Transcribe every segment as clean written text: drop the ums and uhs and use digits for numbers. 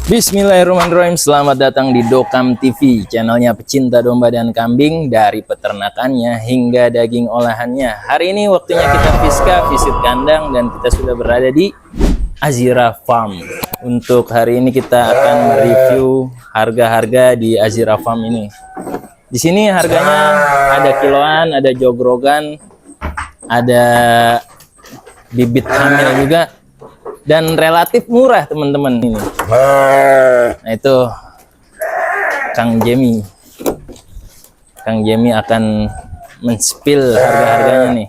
Bismillahirrahmanirrahim. Selamat datang di Dokam TV, channelnya pecinta domba dan kambing, dari peternakannya hingga daging olahannya. Hari ini waktunya kita visit kandang dan kita sudah berada di Azira Farm. Untuk hari ini kita akan mereview harga-harga di Azira Farm ini. Di sini harganya ada kiloan, ada jogrogan, ada bibit hamil juga. Dan relatif murah teman-teman ini. Nah itu Kang Jemi. Kang Jemi akan men-spill harga-harganya nih.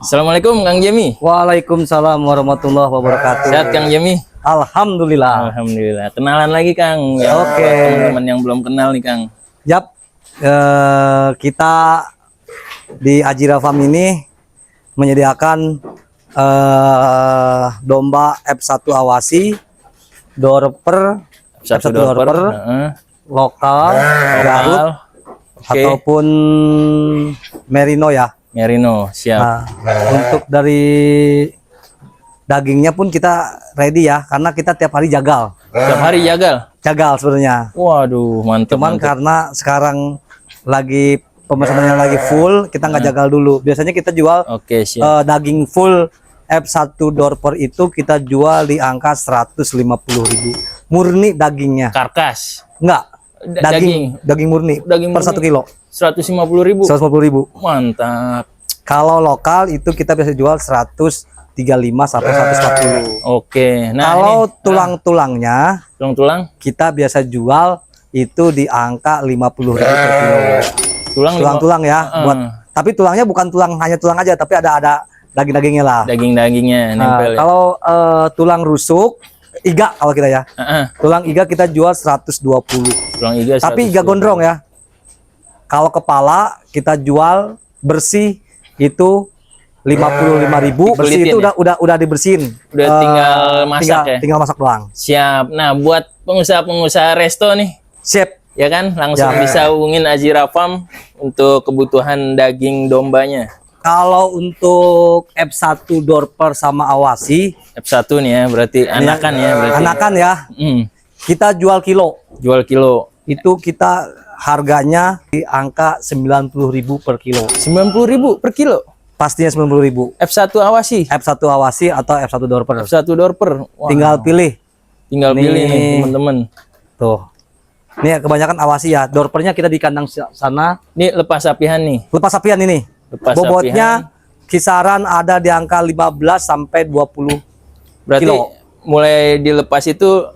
Assalamualaikum Kang Jemi. Waalaikumsalam warahmatullahi wabarakatuh. Sehat Kang Jemi? Alhamdulillah. Alhamdulillah. Kenalan lagi Kang. Ya, Oke. Teman-teman yang belum kenal nih Kang. Yap. Kita di Azira Farm ini menyediakan domba F1 awasi, dorper, F1 dorper, lokal, Garut, ataupun merino ya. Merino, siap. Nah, untuk dari dagingnya pun kita ready ya, karena kita tiap hari jagal. Tiap hari Jagal sebenarnya. Waduh, mantap. Cuman mantap. karena sekarang lagi pemesanannya lagi full, kita nggak jagal dulu. Biasanya kita jual Oke, siap. daging full F1 dorper itu kita jual di angka 150.000 murni dagingnya. Karkas. Enggak, daging murni Daging per murni. 1 kilo 150.000. 150.000. Mantap. Kalau lokal itu kita bisa jual 135 sampai 140. Oke. Nah, Kalau ini, tulang-tulangnya tulang-tulang kita biasa jual itu di angka 50.000 per kilo. Tulang-tulang ya, buat tapi tulangnya bukan hanya tulang aja, tapi ada daging-dagingnya lah. Daging-dagingnya nempel. Kalau tulang rusuk, iga kalau kita ya. Tulang iga kita jual 120. Tulang iga. Tapi iga gondrong ya. Kalau kepala kita jual bersih itu 55.000. Bersih itu ya? udah dibersihin. Udah tinggal masak ya. Tinggal masak doang. Siap. Nah, buat pengusaha-pengusaha resto nih, Siap. ya kan, langsung Ya. bisa hubungin Azira Farm untuk kebutuhan daging dombanya. Kalau untuk F1 dorper sama awasi, F1 nih ya, berarti anakan ya, berarti. anakan ya, kita jual kilo. Jual kilo. Itu kita harganya di angka 90.000 per kilo. 90.000 per kilo. Pastinya 90.000. F1 awasi. F1 awasi atau F1 dorper. F1 dorper. Wah, Tinggal pilih. tinggal pilih nih teman-teman. Tuh. Ini kebanyakan awasi ya. Dorpernya kita di kandang sana. Ini lepas sapihan nih. Lepas sapian ini. Lepas Bobotnya kisaran ada di angka 15 sampai 20 Berarti kilo. mulai dilepas itu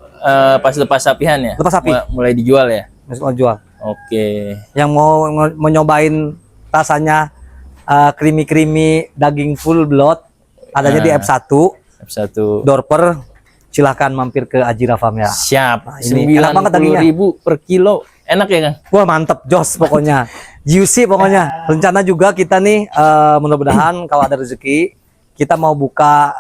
pas lepas sapihan ya? Lepas sapi. Mulai dijual ya? Masuk jual. Oke. Yang mau nyobain rasanya creamy daging full blood adanya di F1 F1 dorper, silahkan mampir ke Azira Farm ya. siap. Nah, ini enak banget dagingnya. 90.000 per kilo. Enak ya Kang? Wah mantep, jos pokoknya. Juicy pokoknya. Rencana juga kita nih mudah-mudahan kalau ada rezeki kita mau buka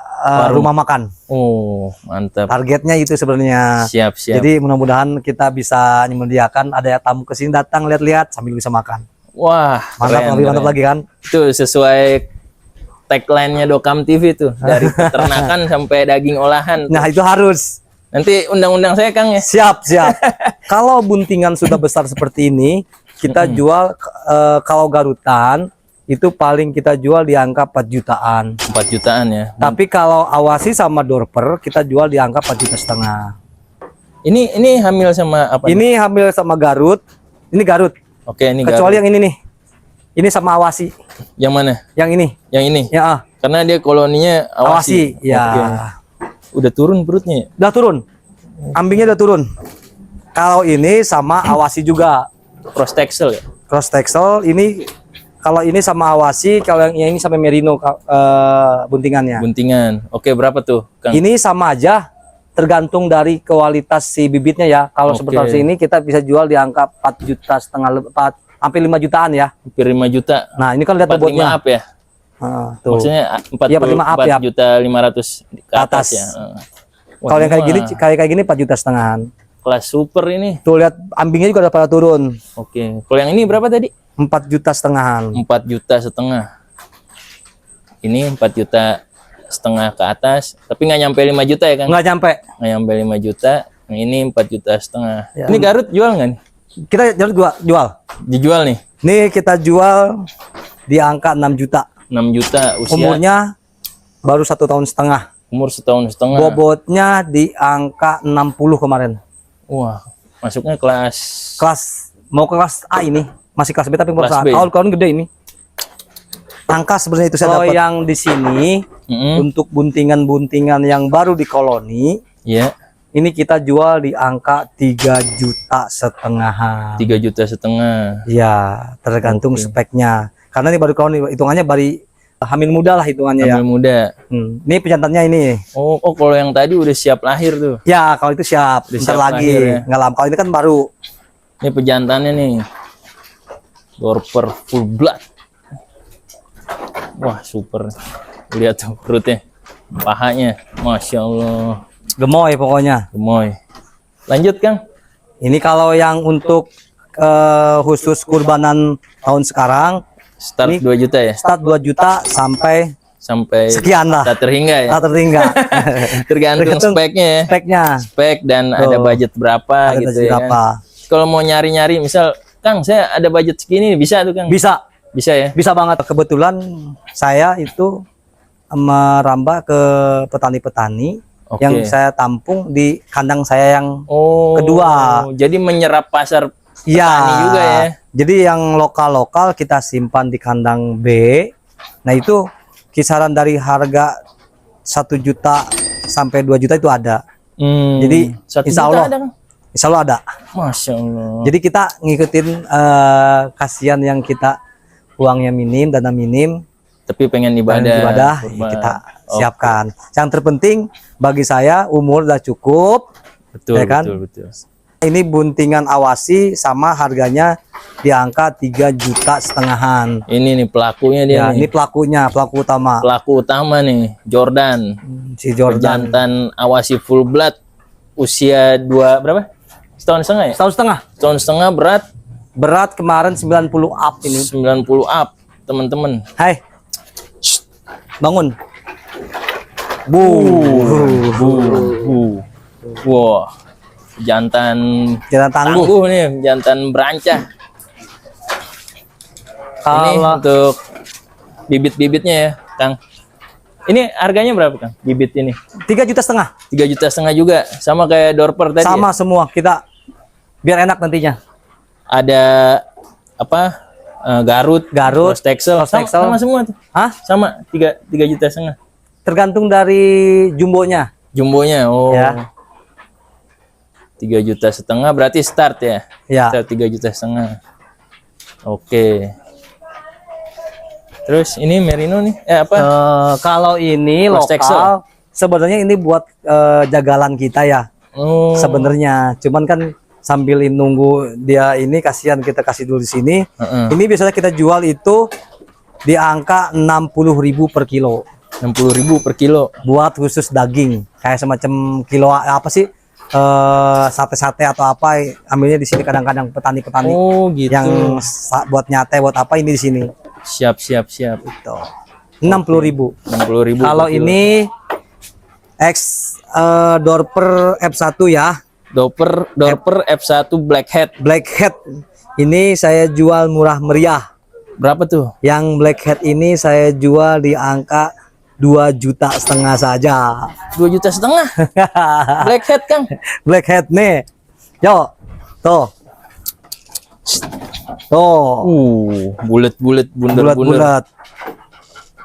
rumah makan. Oh, mantap. Targetnya itu sebenarnya. Siap. Jadi mudah-mudahan kita bisa menyediakan ada tamu kesini datang lihat-lihat sambil bisa makan. Wah, Mantap, lebih mantap lagi kan? Itu sesuai tagline-nya Dokam TV tuh, dari peternakan sampai daging olahan. Nah itu harus. Nanti undang-undang saya Kang ya. Siap. Kalau buntingan sudah besar seperti ini, kita jual kalau garutan itu paling kita jual di angka 4 jutaan. 4 jutaan ya. Tapi kalau awasi sama dorper kita jual di angka 4,5 juta. Ini hamil sama apa? Ini hamil sama Garut. Ini Garut. Oke, ini Kecuali Garut. yang ini nih. Ini sama awasi. Yang mana? Yang ini. Yang ini. Ya, Karena dia koloninya awasi. awasi. Ya. Oke. Udah turun perutnya. Udah turun. Ambingnya udah turun. Kalau ini sama awasi juga. Cross Texel ya. Cross Texel ini kalau ini sama awasi, kalau yang ini sama merino buntingannya. Buntingan. Oke, berapa tuh, Kang? Ini sama aja, tergantung dari kualitas si bibitnya ya. Kalau Oke. seperti ini kita bisa jual di angka 4,5 juta, 4 sampai 5 jutaan ya. Hampir 5 juta. Nah, ini kan lihat 45 bobotnya. up ya. Tuh. Maksudnya Iya, 45 up ya. 4.500.000 ke atas Atas. ya. Wah, Kalau yang kayak ini gini mah kayak gini 4,5 juta. kelas super ini. Tuh lihat ambingnya juga udah pada turun. Oke. Kalau yang ini berapa tadi? 4,5 juta. 4,5 juta. Ini 4,5 juta ke atas, tapi nggak nyampe 5 juta ya Kang? Nggak nyampe. Nggak nyampe 5 juta. Yang ini 4,5 juta. Ya. Ini Garut jual nggak nih? Kita jual. Dijual nih. Nih kita jual di angka 6 juta. 6 juta usia. Umurnya baru 1,5 tahun. Umur 1,5 tahun. Bobotnya di angka 60 kemarin. Wah, masuknya kelas Mau kelas A ini. Masih kelas B tapi mau Kelas kelas A. B. Kawan-kawan gede ini. Angka sebenarnya itu saya dapat. Yang di sini untuk buntingan-buntingan yang baru di koloni, Iya. ini kita jual di angka 3,5 juta. 3,5 juta. Ya, tergantung speknya. Karena ini baru koloni, hitungannya baru hamil muda lah hitungannya ya. Hamil muda. Ini pejantannya ini. Oh, kalau yang tadi udah siap lahir tuh. Ya, kalau itu siap. Udah Bentar siap lagi. lahir ya. Nggak lama. Kalau ini kan baru. Ini pejantannya nih. Dorper full blood. Wah, super. Lihat tuh perutnya. Pahanya. Masya Allah. Gemoy pokoknya. Gemoy. Lanjut, Kang. Ini kalau yang untuk khusus kurbanan tahun sekarang, Start Ini 2 juta ya? start 2 juta sampai Sekian lah. Tak terhingga ya? Tak terhingga. Tergantung speknya ya. Speknya. Spek dan ada budget berapa Ada gitu budget ya berapa. kan? Kalau mau nyari-nyari misal, Kang saya ada budget segini, bisa tuh Kang? Bisa. Bisa ya? Bisa banget. Kebetulan saya itu merambah ke petani-petani Oke. yang saya tampung di kandang saya yang Oh, kedua. jadi menyerap pasar Iya. petani juga ya? Jadi yang lokal-lokal kita simpan di kandang B. Nah itu kisaran dari harga 1 juta sampai 2 juta itu ada. Jadi 1 insya juta Allah, ada, Kang? insya Allah ada. Masya Allah. Jadi kita ngikutin kasihan yang kita uangnya minim, dana minim, Tapi pengen ibadah. ya kurban. kita Oh, siapkan. Yang terpenting bagi saya umur udah cukup, betul, ya kan? betul. Ini buntingan awasi sama harganya di angka 3,5 juta. Ini nih pelakunya dia Ya, nih. ini pelakunya, pelaku utama. Pelaku utama nih, Jordan. Si Jordan. Jantan awasi full blood, usia berapa? Setahun setengah ya? Setahun setengah. Setahun setengah, Berat kemarin 90 up ini. 90 up, teman-teman. Hai. Bangun. Bu. Wah. Jantan Jangan tangguh. tangguh nih, jantan berancah. Ini Kalau untuk bibit-bibitnya ya, Kang. Ini harganya berapa, Kang? Bibit ini 3,5 juta. 3,5 juta juga, sama kayak Dorper tadi. Sama Ya? semua kita biar enak nantinya. Ada apa? Garut, Garut, Texel, Texel. sama semua tuh. Hah? Sama 3,5 juta. Tergantung dari jumbonya. Jumbonya, oh. Ya. 3,5 juta berarti start ya? Ya. Start 3,5 juta. Oke. Terus ini merino nih, apa? Kalau ini Mas Texel. lokal, sebenarnya ini buat jagalan kita ya. Oh. Sebenarnya, cuman kan sambil nunggu dia ini kasihan kita kasih dulu di sini. Ini biasanya kita jual itu di angka 60.000 per kilo. 60.000 per kilo. Buat khusus daging, kayak semacam kilo apa sih? Sate-sate atau apa, ambilnya di sini kadang-kadang petani-petani Oh, gitu. yang buat nyate buat apa ini di sini. Siap. Itu 60.000. 60.000. Kalau ini X Dorper F1 ya. Dorper F1 Blackhead. Blackhead ini saya jual murah meriah. Berapa tuh? Yang Blackhead ini saya jual di angka 2,5 juta saja. 2,5 juta. Blackhead, Kang. Blackhead nih. Yo. Tuh. Bulat-bulat, bunder-bunder. Bulat-bulat.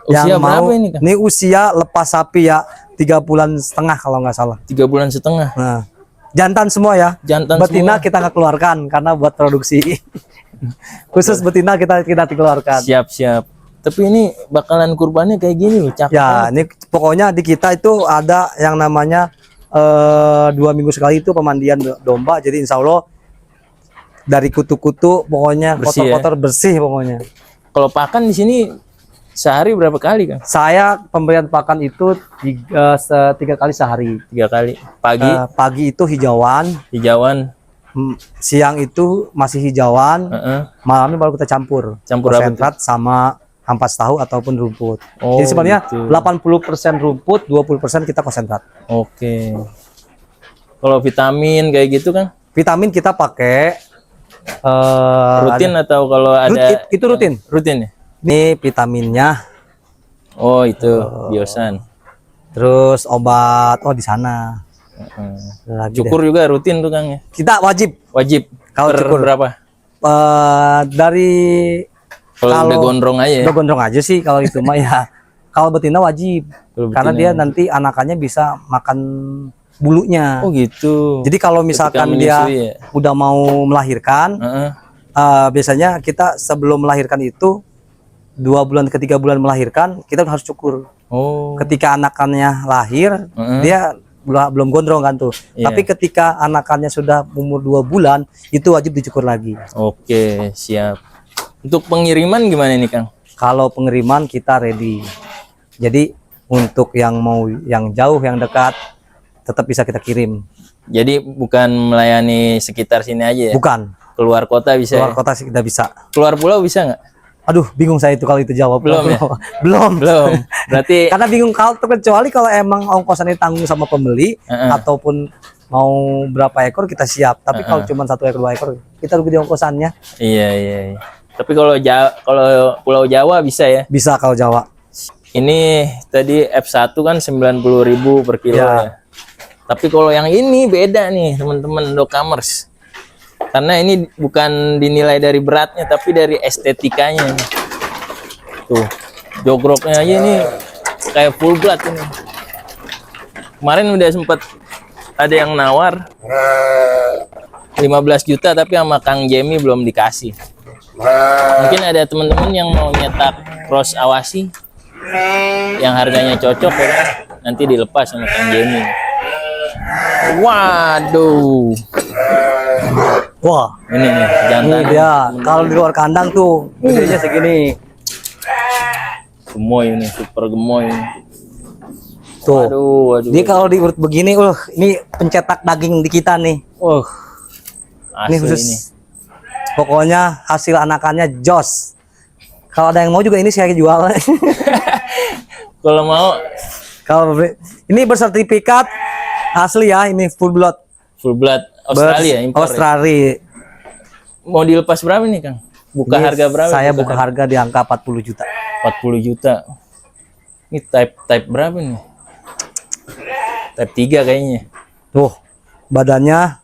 Usia Yang berapa mau ini, Kang? ini usia lepas sapi ya 3,5 bulan kalau nggak salah. 3,5 bulan. Nah, jantan semua ya. Jantan betina semua. kita nggak keluarkan karena buat produksi. Khusus betina kita dikeluarkan. Siap. Tapi ini bakalan kurbannya kayak gini loh, cakep. Ya, ini pokoknya di kita itu ada yang namanya 2 minggu sekali itu pemandian domba. Jadi insya Allah dari kutu-kutu pokoknya Bersih kotor-kotor bersih pokoknya. Kalau pakan di sini sehari berapa kali, Kang? Saya pemberian pakan itu 3 kali sehari. 3 kali. Pagi itu hijauan, siang itu masih hijauan, malamnya baru kita campur konsentrat sama ampas tahu ataupun rumput. Oh, jadi sebenarnya gitu. 80% rumput, 20% kita konsentrat. Oke. Kalau vitamin kayak gitu kan Vitamin kita pakai rutin atau kalau ada itu rutin. Rutin ya? Ini vitaminnya, Oh, itu biosan. terus obat di sana. Lagi deh. Cukur juga rutin tuh Kang ya? Kita wajib Wajib. Kalau Per cukur. berapa? Dari Kalau udah gondrong aja ya? udah gondrong aja sih kalau itu mah ya. Kalau betina wajib, Kalau karena betina dia wajib. nanti anakannya bisa makan bulunya. Oh gitu. Jadi kalau misalkan dia menyusui ya? udah mau melahirkan, Heeh. biasanya kita sebelum melahirkan itu 2 bulan ke 3 bulan melahirkan kita harus cukur. Oh. Ketika anakannya lahir, Heeh. dia belum gondrong kan tuh. Iya. Tapi ketika anakannya sudah umur 2 bulan, itu wajib dicukur lagi. Oke, siap. Untuk pengiriman gimana nih Kang? Kalau pengiriman kita ready. Jadi untuk yang mau yang jauh, yang dekat, tetap bisa kita kirim. Jadi bukan melayani sekitar sini aja ya? Bukan, Keluar kota bisa keluar ya? kota sih kita bisa. Keluar pulau bisa nggak? Aduh, bingung saya itu kalau itu jawab. Belum ya? Belum. Belum. Berarti Karena bingung kalau kecuali kalau emang ongkosannya tanggung sama pembeli ataupun mau berapa ekor kita siap. Tapi kalau cuma 1 ekor 2 ekor kita rugi di ongkosannya. iya. Tapi kalau kalau Pulau Jawa bisa ya? Bisa kalau Jawa. Ini tadi F1 kan 90.000 per kilo Ya. ya. Tapi kalau yang ini beda nih teman-teman Docamers. Karena ini bukan dinilai dari beratnya tapi dari estetikanya. Tuh, jogroknya aja ini kayak full blood ini. Kemarin udah sempet ada yang nawar 15 juta tapi sama Kang Jemi belum dikasih. Mungkin ada teman-teman yang mau nyetak cross awasi yang harganya cocok ya kan? Nanti dilepas sama Kang Jemi. Waduh, Wah, ini nih ini jantan dia. Kalau di luar kandang tuh gedenya segini. gemoy ini, super gemoy. Tuh. Waduh. Ini kalau diurut begini, ini pencetak daging di kita nih. Ini Asli khusus. ini. Pokoknya hasil anakannya jos. Kalau ada yang mau juga ini saya jual. Kalau mau Kalau ini bersertifikat asli ya, ini full blood. full blood Australia impor. Ya? Australia. Mau dilepas berapa nih Kang? Buka Ini harga berapa? Saya buka harga di angka 40 juta. 40 juta. Ini type berapa nih? Type 3 kayaknya. Tuh, badannya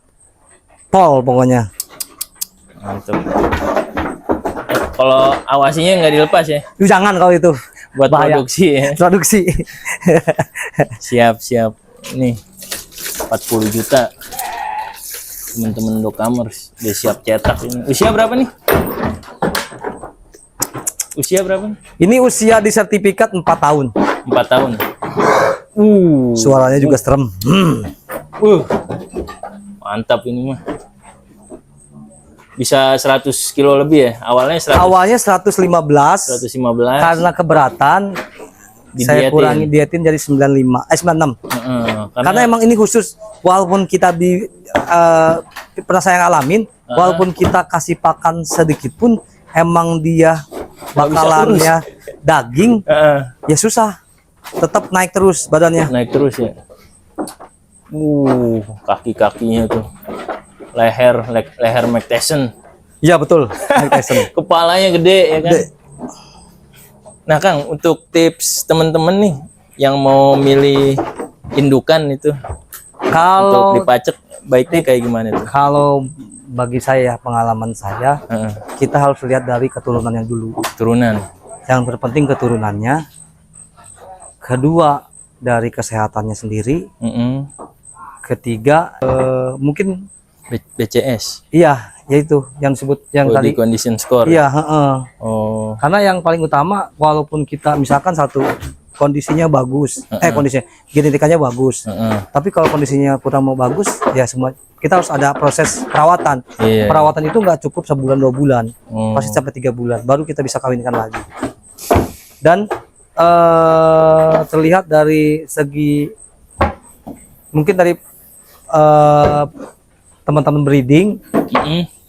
pol pokoknya. Mantap. Kalau awasinya nggak dilepas ya? Jangan kalau itu. Buat Bahaya. produksi ya. Produksi. Siap. Nih 40 juta. Teman-teman Docamers udah siap cetak ini. Usia berapa nih? Usia berapa? Ini usia di sertifikat 4 tahun. 4 tahun. Suaranya juga serem. Mantap ini mah. Bisa 100 kilo lebih ya? Awalnya 100, Awalnya 115. 115. Karena keberatan saya Didietin. kurangi dietin jadi 96. Karena emang ini khusus, walaupun kita pernah saya ngalamin, walaupun kita kasih pakan sedikit pun emang dia bakalannya daging ya susah, tetap naik terus badannya. Naik terus ya. Kaki-kakinya tuh. Leher Mike Tyson. Iya betul. Mike Tyson. Kepalanya gede ya kan. Gede. Nah Kang, untuk tips teman-teman nih yang mau milih indukan itu untuk Kalau dipacek baiknya kayak gimana tuh? kalau bagi saya, pengalaman saya, kita harus lihat dari keturunannya dulu. Turunan. Yang terpenting keturunannya. Kedua, dari kesehatannya sendiri. Ketiga, mungkin BCS. iya, yaitu yang disebut yang tadi. Body condition score. Iya, heeh. Oh. Karena yang paling utama, walaupun kita misalkan satu kondisinya bagus, kondisinya genetikanya bagus, tapi kalau kondisinya kurang mau bagus, ya semua kita harus ada proses perawatan. Iya. Perawatan itu nggak cukup sebulan 2 bulan, pasti sampai 3 bulan, baru kita bisa kawinkan lagi. Dan terlihat dari segi mungkin dari teman-teman breeding,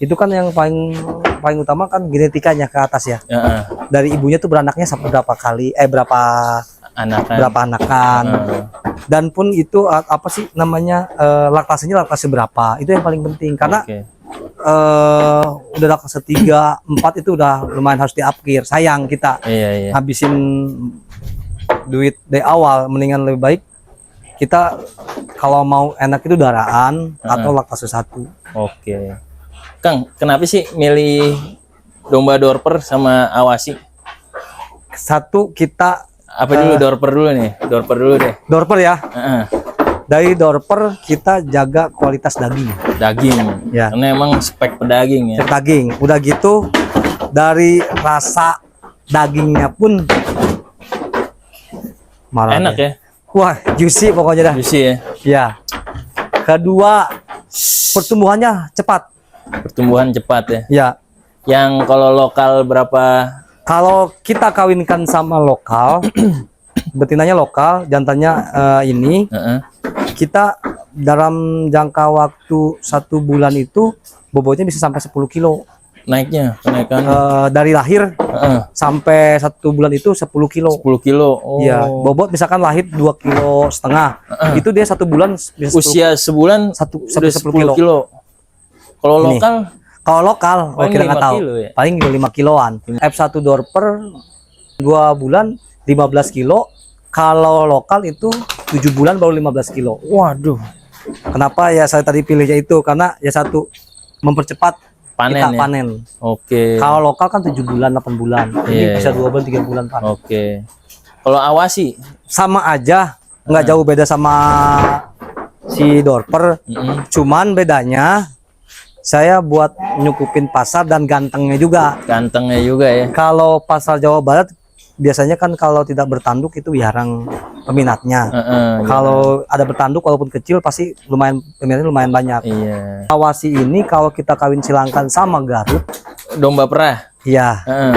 itu kan yang paling utama kan genetikanya ke atas ya. Dari ibunya tuh beranaknya sampai berapa kali, berapa anakan. berapa anakan. Dan pun itu apa sih namanya, laktasinya laktasi berapa, itu yang paling penting karena Oke. udah laktasi 3, 4 itu udah lumayan harus diupgrade. Sayang kita Iya. habisin duit dari awal, mendingan lebih baik kita kalau mau enak itu daraan atau laktasi 1. Oke. Kang, kenapa sih milih domba dorper sama awasi? Satu, kita Apa dulu dorper dulu nih? Dorper dulu deh. dorper ya. Heeh. Dari dorper kita jaga kualitas daging. Daging. Ya. Karena emang spek pedaging ya. Cek daging. Udah gitu dari rasa dagingnya pun malah Enak ya. Wah, juicy pokoknya dah. Juicy ya. Ya. Kedua, pertumbuhannya cepat. Pertumbuhan cepat ya. Ya. Yang kalau lokal berapa? Kalau kita kawinkan sama lokal, betinanya lokal, jantannya ini, Heeh. kita dalam jangka waktu 1 bulan itu bobotnya bisa sampai 10 kilo. Naiknya, kenaikan. Dari lahir Heeh. sampai 1 bulan itu 10 kilo. 10 kilo. Oh. Iya, bobot misalkan lahir 2,5 kilo, itu dia 1 bulan bisa 10 Usia sebulan sampai udah 10 kilo. Kalau Ini. lokal Kalau lokal, Paling kita nggak 5 tahu. kilo ya? Paling 5 kiloan. F1 dorper 2 bulan 15 kilo. Kalau lokal itu 7 bulan baru 15 kilo. waduh, Kenapa ya saya tadi pilihnya itu? Karena ya satu, mempercepat panen kita ya. panen. Oke. Kalau lokal kan 7 bulan, 8 bulan. Iya, Ini bisa iya. 2 bulan, 3 bulan panen. Oke. Kalau awasi, Sama aja, nggak jauh beda sama si dorper. Cuman bedanya saya buat nyukupin pasar dan gantengnya juga. gantengnya juga ya. Kalau pasar Jawa Barat biasanya kan kalau tidak bertanduk itu jarang peminatnya. Heeh, Kalau ada bertanduk walaupun kecil pasti peminatnya lumayan banyak. iya. Awasi ini kalau kita kawin silangkan sama Garut, Domba perah. ya Heeh.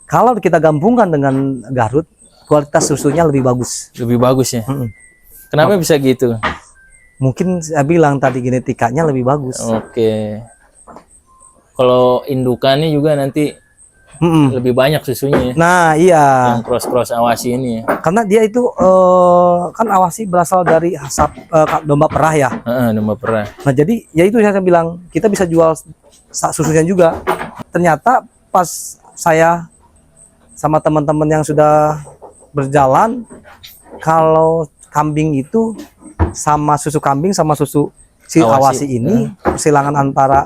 kalau kita gabungkan dengan Garut, kualitas susunya lebih bagus. Lebih bagus ya. Mm-mm. Kenapa bisa gitu? Mungkin saya bilang tadi genetikanya lebih bagus. Oke. Kalau indukannya juga nanti Mm-mm. lebih banyak susunya ya. Nah iya, Yang cross awasi ini ya. karena dia itu kan awasi berasal dari domba perah ya. Heeh, domba perah. Nah jadi ya itu yang saya bilang, kita bisa jual susunya juga. Ternyata pas saya sama teman-teman yang sudah berjalan, kalau kambing itu sama susu kambing sama susu si awasi ini, persilangan antara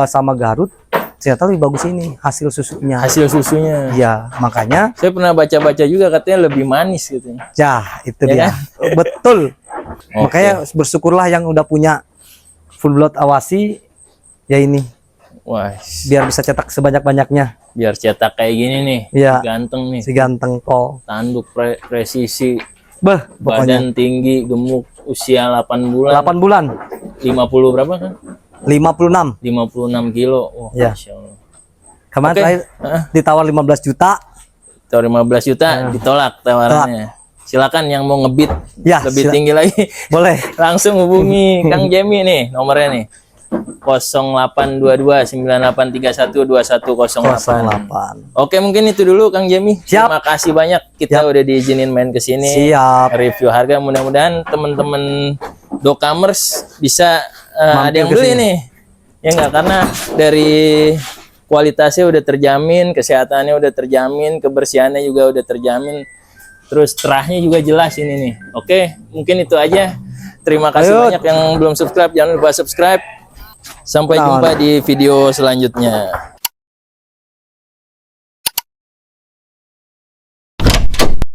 sama Garut, ternyata lebih bagus ini hasil susunya. Hasil susunya. Ya makanya Saya pernah baca-baca juga katanya lebih manis gitu. ya itu Ya dia. kan? Betul. Makanya bersyukurlah yang udah punya full blood awasi ya ini, Wah, biar bisa cetak sebanyak-banyaknya. biar cetak kayak gini nih. Iya. Ganteng nih. Si ganteng kol. Tanduk presisi, Beh, pokoknya badan tinggi, gemuk, usia 8 bulan. 8 bulan, 50 berapa kan? 56. 56 kilo. Wah, Ya. Masya Allah. Kemarin Oke. terakhir ditawar 15 juta. Tawar 15 juta ditolak tawarannya. Silakan yang mau ngebit Ya, lebih tinggi lagi Boleh. langsung hubungi Kang Jemi nih, nomornya nih. 082298312108. 08. Oke, mungkin itu dulu Kang Jemi. Siap. Terima kasih banyak kita udah diizinin main ke sini. Siap. Review harga, mudah-mudahan teman-teman Docamers bisa ada Mampir yang ke beli sini. nih. Ya enggak, karena dari kualitasnya udah terjamin, kesehatannya udah terjamin, kebersihannya juga udah terjamin. Terus terahnya juga jelas ini nih. Oke, mungkin itu aja. Terima kasih Ayo. banyak yang belum subscribe, jangan lupa subscribe. Sampai jumpa di video selanjutnya.